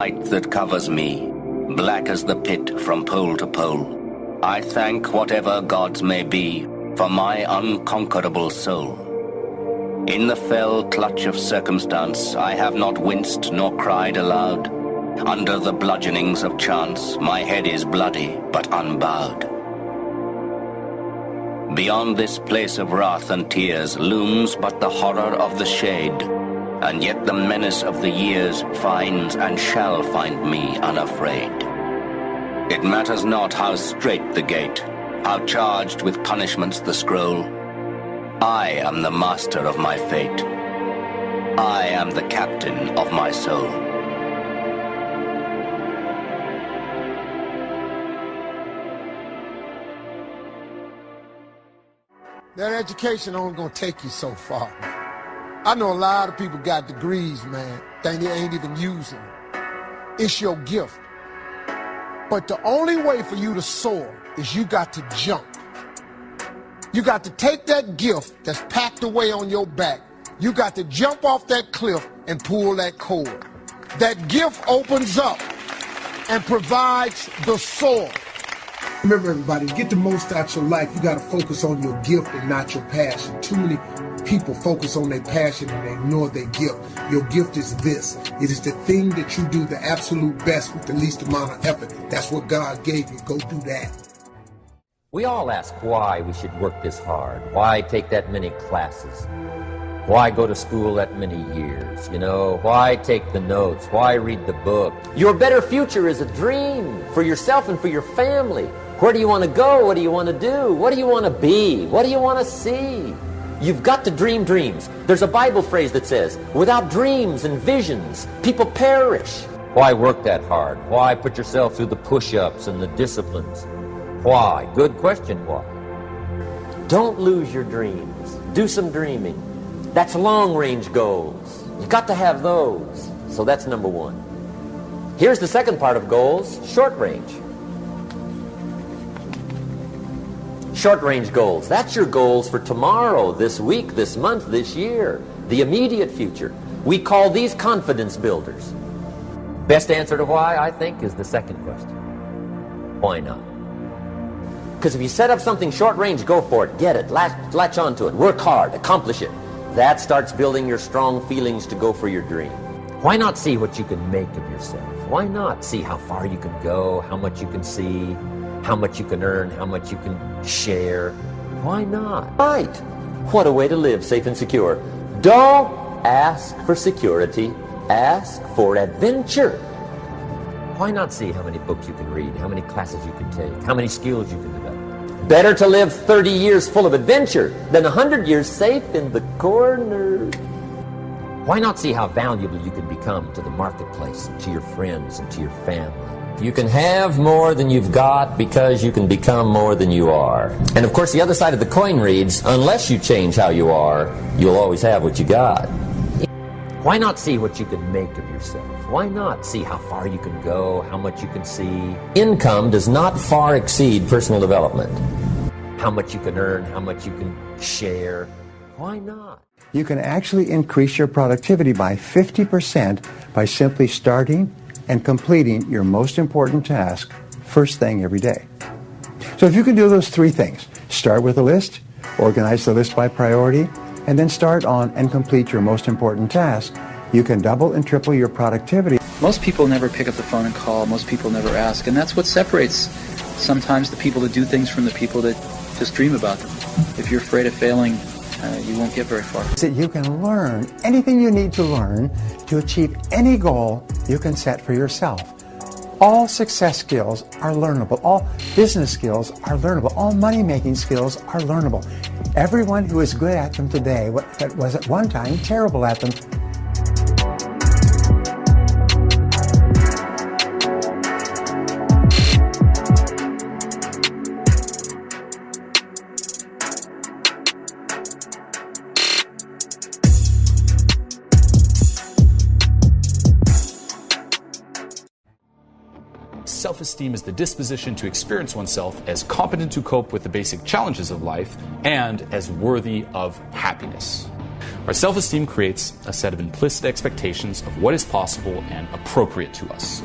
Night that covers me, black as the pit from pole to pole. I thank whatever gods may be for my unconquerable soul. In the fell clutch of circumstance, I have not winced nor cried aloud. Under the bludgeonings of chance, my head is bloody but unbowed. Beyond this place of wrath and tears looms but the horror of the shade, and yet the menace of the years finds and shall find me unafraid. It matters not how strait the gate, how charged with punishments the scroll. I am the master of my fate. I am the captain of my soul. That education only gonna take you so far. I know a lot of people got degrees, man. They ain't even using them. It's your gift. But the only way for you to soar is you got to jump. You got to take that gift that's packed away on your back. You got to jump off that cliff and pull that cord. That gift opens up and provides the soar. Remember, everybody, to get the most out your life, you got to focus on your gift and not your passion. Too many people focus on their passion and they ignore their gift. Your gift is this. It is the thing that you do the absolute best with the least amount of effort. That's what God gave you. Go do that. We all ask why we should work this hard. Why take that many classes? Why go to school that many years? Why take the notes? Why read the book? Your better future is a dream for yourself and for your family. Where do you want to go? What do you want to do? What do you want to be? What do you want to see? You've got to dream dreams. There's a Bible phrase that says, without dreams and visions, people perish. Why work that hard? Why put yourself through the push-ups and the disciplines? Why? Good question, why? Don't lose your dreams. Do some dreaming. That's long-range goals. You've got to have those. So that's number one. Here's the second part of goals, short range. Short-range goals. That's your goals for tomorrow, this week, this month, this year. The immediate future. We call these confidence builders. Best answer to why, I think, is the second question. Why not? Because if you set up something short-range, go for it. Get it. Latch onto it. Work hard. Accomplish it. That starts building your strong feelings to go for your dream. Why not see what you can make of yourself? Why not see how far you can go, how much you can see, how much you can earn, how much you can share? Why not? Right. What a way to live safe and secure. Don't ask for security. Ask for adventure. Why not see how many books you can read, how many classes you can take, how many skills you can develop? Better to live 30 years full of adventure than 100 years safe in the corner. Why not see how valuable you can become to the marketplace, and to your friends, and to your family? You can have more than you've got because you can become more than you are. And of course, the other side of the coin reads, unless you change how you are, you'll always have what you got. Why not see what you can make of yourself? Why not see how far you can go, how much you can see? Income does not far exceed personal development. How much you can earn, how much you can share. Why not? You can actually increase your productivity by 50% by simply starting and completing your most important task first thing every day. So if you can do those three things, start with a list, organize the list by priority, and then start on and complete your most important task, you can double and triple your productivity. Most people never pick up the phone and call. Most people never ask. And that's what separates sometimes the people that do things from the people that just dream about them. If you're afraid of failing, you won't get very far. That you can learn anything you need to learn to achieve any goal you can set for yourself. All success skills are learnable. All business skills are learnable. All money-making skills are learnable. Everyone who is good at them today was at one time terrible at them. Self-esteem is the disposition to experience oneself as competent to cope with the basic challenges of life and as worthy of happiness. Our self-esteem creates a set of implicit expectations of what is possible and appropriate to us.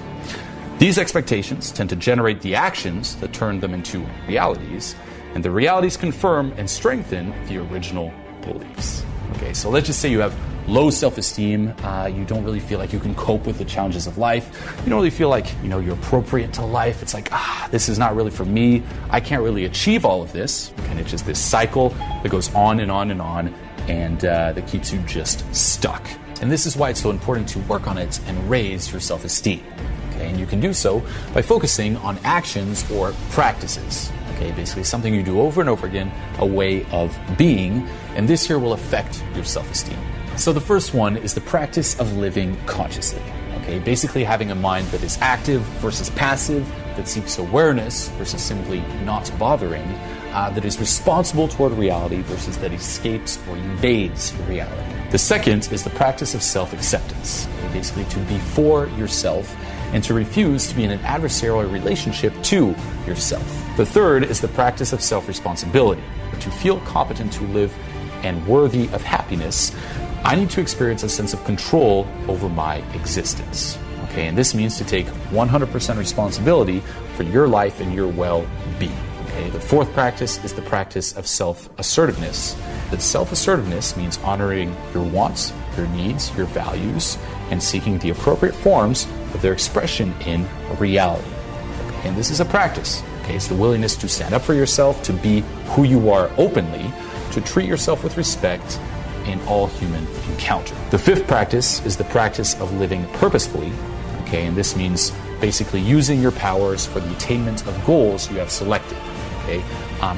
These expectations tend to generate the actions that turn them into realities, and the realities confirm and strengthen the original beliefs. Okay, so let's just say you have low self-esteem, you don't really feel like you can cope with the challenges of life, you don't really feel like, you're appropriate to life, it's like, this is not really for me, I can't really achieve all of this, and it's just this cycle that goes on and on and on, and that keeps you just stuck. And this is why it's so important to work on it and raise your self-esteem. Okay, and you can do so by focusing on actions or practices. Okay, basically something you do over and over again, a way of being, and this here will affect your self-esteem. So the first one is the practice of living consciously. Okay, basically having a mind that is active versus passive, that seeks awareness versus simply not bothering, that is responsible toward reality versus that escapes or evades reality. The second is the practice of self-acceptance. Okay, basically to be for yourself and to refuse to be in an adversarial relationship to yourself. The third is the practice of self-responsibility. To feel competent to live and worthy of happiness, I need to experience a sense of control over my existence. Okay, and this means to take 100% responsibility for your life and your well-being. Okay, the fourth practice is the practice of self-assertiveness. That self-assertiveness means honoring your wants, your needs, your values, and seeking the appropriate forms of their expression in reality. Okay, and this is a practice. Okay, it's the willingness to stand up for yourself, to be who you are openly, to treat yourself with respect in all human encounter. The fifth practice is the practice of living purposefully. Okay, and this means basically using your powers for the attainment of goals you have selected. Okay,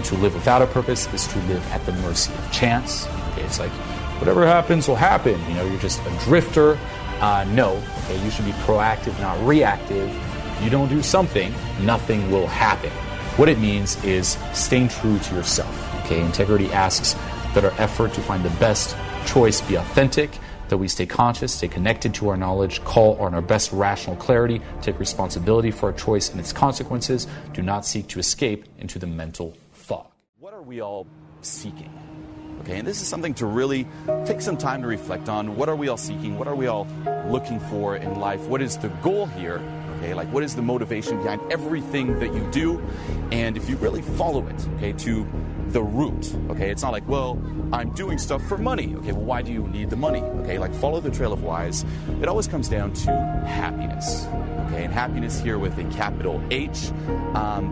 to live without a purpose is to live at the mercy of chance. Okay, it's like whatever happens will happen. You're just a drifter. No, okay, you should be proactive, not reactive. If you don't do something, nothing will happen. What it means is staying true to yourself. Okay, integrity asks that our effort to find the best choice be authentic, that we stay conscious, stay connected to our knowledge, call on our best rational clarity, take responsibility for our choice and its consequences, do not seek to escape into the mental fog. What are we all seeking? Okay, and this is something to really take some time to reflect on. What are we all seeking? What are we all looking for in life? What is the goal here? Okay, like what is the motivation behind everything that you do? And if you really follow it, okay, to the root, okay, it's not like, well, I'm doing stuff for money. Okay, well, why do you need the money? Okay, like follow the trail of whys. It always comes down to happiness. Okay, and happiness here with a capital H,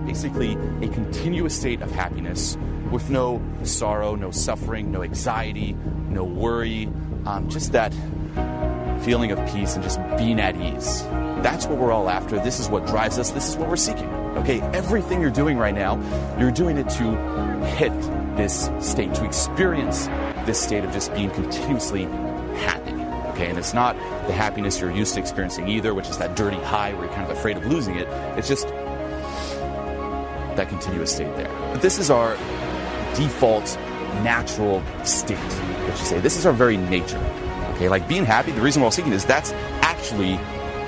basically a continuous state of happiness with no sorrow, no suffering, no anxiety, no worry, just that feeling of peace and just being at ease. That's what we're all after. This is what drives us. This is what we're seeking. Okay, everything you're doing right now, you're doing it to hit this state, to experience this state of just being continuously happy. Okay, and it's not the happiness you're used to experiencing either, which is that dirty high where you're kind of afraid of losing it. It's just that continuous state there. But this is our default natural state, what you say. This is our very nature. Okay, like being happy, the reason we're all seeking is that's actually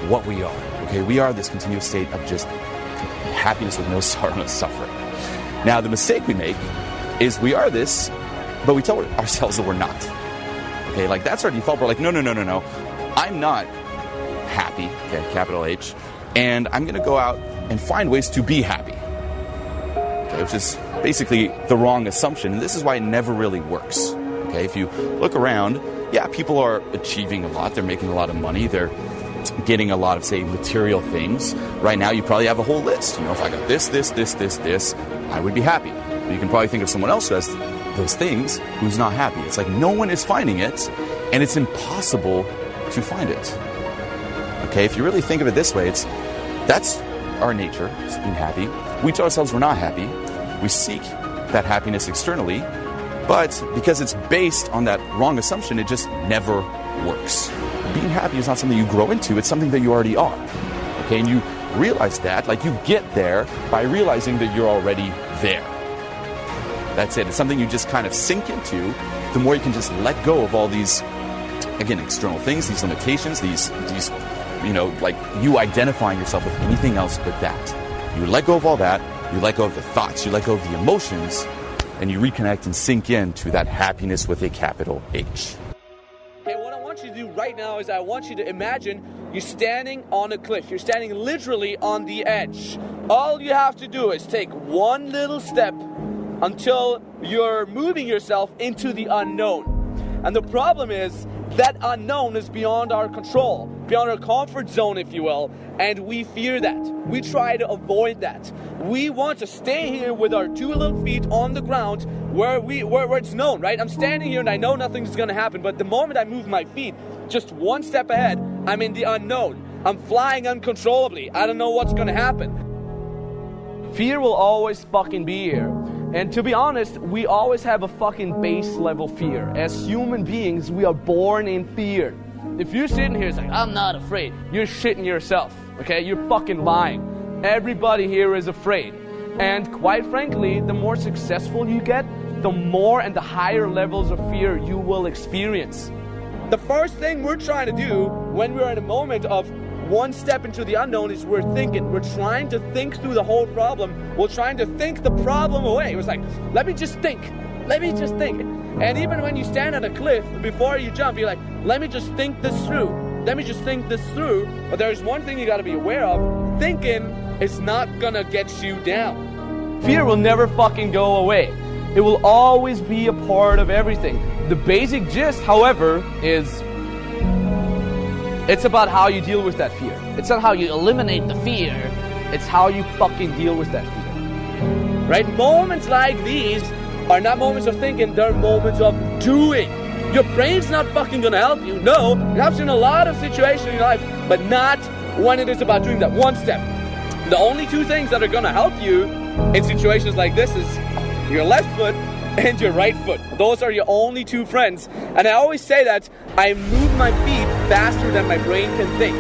what we are. Okay, we are this continuous state of just happiness with no sorrow, no suffering. Now, the mistake we make is we are this, but we tell ourselves that we're not. Okay, like that's our default. We're like, no. I'm not happy, okay, capital H, and I'm going to go out and find ways to be happy. Okay, which is basically the wrong assumption, and this is why it never really works. Okay, if you look around, yeah, people are achieving a lot. They're making a lot of money. They're getting a lot of, say, material things. Right now, you probably have a whole list. If I got this, I would be happy. But you can probably think of someone else who has those things who's not happy. It's like no one is finding it, and it's impossible to find it. Okay, if you really think of it this way, that's our nature, just being happy. We tell ourselves we're not happy. We seek that happiness externally, but because it's based on that wrong assumption, it just never works. Being happy is not something you grow into, it's something that you already are. Okay, and you realize that, like you get there by realizing that you're already there. That's it. It's something you just kind of sink into. The more you can just let go of all these, again, external things, these limitations, these like you identifying yourself with anything else but that. You let go of all that, you let go of the thoughts, you let go of the emotions, and you reconnect and sink into that happiness with a capital H. right now is I want you to imagine you're standing on a cliff. You're standing literally on the edge. All you have to do is take one little step until you're moving yourself into the unknown. And the problem is that unknown is beyond our control, beyond our comfort zone, if you will, and we fear that. We try to avoid that. We want to stay here with our two little feet on the ground where it's known, right? I'm standing here and I know nothing's gonna happen, but the moment I move my feet just one step ahead, I'm in the unknown. I'm flying uncontrollably. I don't know what's gonna happen. Fear will always fucking be here. And to be honest, we always have a fucking base level fear. As human beings, we are born in fear. If you're sitting here saying, I'm not afraid, you're shitting yourself, okay? You're fucking lying. Everybody here is afraid. And quite frankly, the more successful you get, the more and the higher levels of fear you will experience. The first thing we're trying to do when we're in a moment of one step into the unknown is we're thinking. We're trying to think through the whole problem. We're trying to think the problem away. It was like, let me just think. Let me just think. And even when you stand on a cliff, before you jump, you're like, let me just think this through. Let me just think this through. But there's one thing you gotta be aware of. Thinking is not gonna get you down. Fear will never fucking go away. It will always be a part of everything. The basic gist, however, is it's about how you deal with that fear. It's not how you eliminate the fear. It's how you fucking deal with that fear. Right? Moments like these are not moments of thinking, they're moments of doing. Your brain's not fucking gonna help you. No, it helps you in a lot of situations in your life, but not when it is about doing that one step. The only two things that are gonna help you in situations like this is your left foot and your right foot. Those are your only two friends. And I always say that I move my feet faster than my brain can think.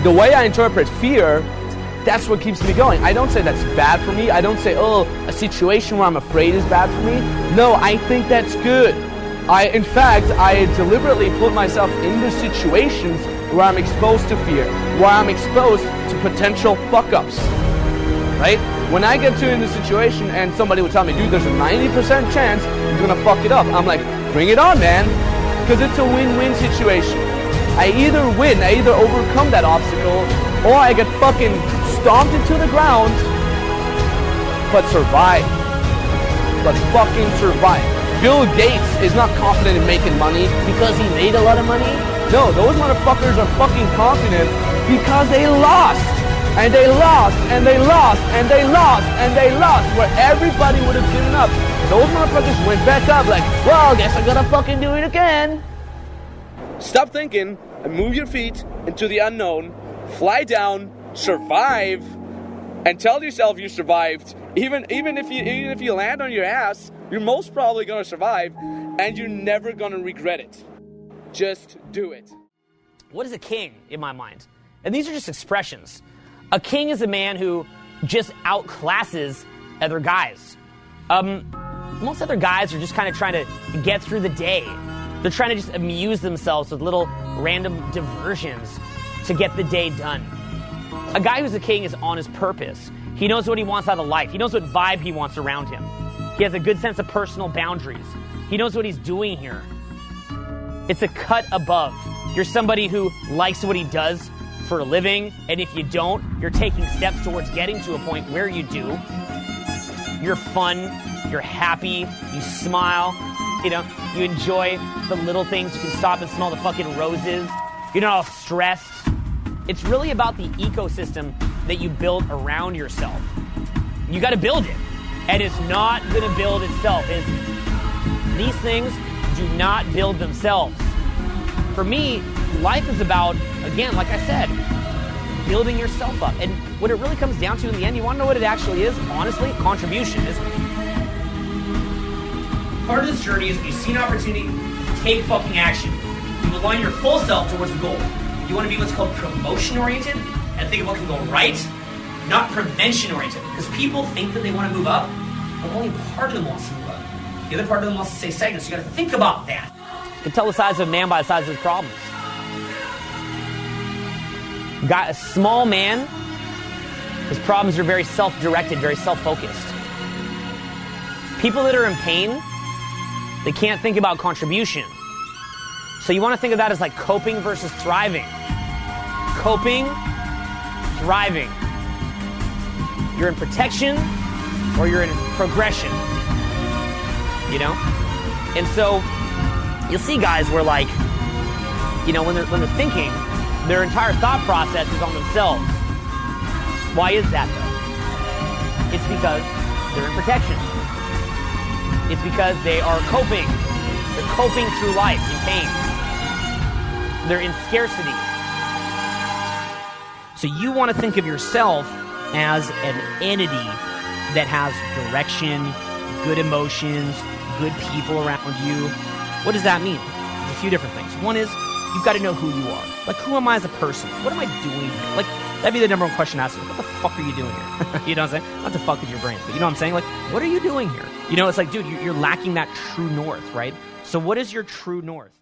The way I interpret fear, that's what keeps me going. I don't say that's bad for me. I don't say, oh, a situation where I'm afraid is bad for me. No, I think that's good. In fact, I deliberately put myself into situations where I'm exposed to fear, where I'm exposed to potential fuck-ups, right? When I get in a situation and somebody would tell me, dude, there's a 90% chance you're gonna fuck it up, I'm like, bring it on, man, because it's a win-win situation. I either win, I either overcome that obstacle, or I get fucking stomped into the ground, but survive. But fucking survive. Bill Gates is not confident in making money because he made a lot of money. No, those motherfuckers are fucking confident because they lost. And they lost, and they lost, and they lost, and they lost, where everybody would have given up. Those motherfuckers went back up like, well, I guess I'm gonna fucking do it again. Stop thinking and move your feet into the unknown. Fly down, survive, and tell yourself you survived. Even if you land on your ass, you're most probably gonna survive, and you're never gonna regret it. Just do it. What is a king in my mind? And these are just expressions. A king is a man who just outclasses other guys. Most other guys are just kind of trying to get through the day. They're trying to just amuse themselves with little random diversions to get the day done. A guy who's a king is on his purpose. He knows what he wants out of life. He knows what vibe he wants around him. He has a good sense of personal boundaries. He knows what he's doing here. It's a cut above. You're somebody who likes what he does for a living, and if you don't, you're taking steps towards getting to a point where you do. You're fun, you're happy, you smile, you enjoy the little things. You can stop and smell the fucking roses. You're not all stressed. It's really about the ecosystem that you build around yourself. You gotta build it, and it's not gonna build itself. These things do not build themselves. For me, life is about, again, like I said, building yourself up. And what it really comes down to in the end, you want to know what it actually is? Honestly, contribution. Part of this journey is when you see an opportunity, take fucking action. You align your full self towards the goal. You want to be what's called promotion-oriented and think of what can go right, not prevention-oriented. Because people think that they want to move up, but only part of them wants to move up. The other part of them wants to stay stagnant. So you got to think about that. You can tell the size of a man by the size of his problems. Got a small man, his problems are very self-directed, very self-focused. People that are in pain, they can't think about contribution. So you want to think of that as like coping versus thriving. Coping, thriving. You're in protection or you're in progression. You know? And so you'll see guys where like, you know, when they're thinking, their entire thought process is on themselves. Why is that though? It's because they're in protection. It's because they are coping. They're coping through life in pain. They're in scarcity. So you want to think of yourself as an entity that has direction, good emotions, good people around you. What does that mean? There's a few different things. One is, you've got to know who you are. Like, who am I as a person? What am I doing here? Like, that'd be the number one question to ask. What the fuck are you doing here? You know what I'm saying? Not to fuck with your brain, but you know what I'm saying? Like, what are you doing here? You know, it's like, dude, you're lacking that true north, right? So what is your true north?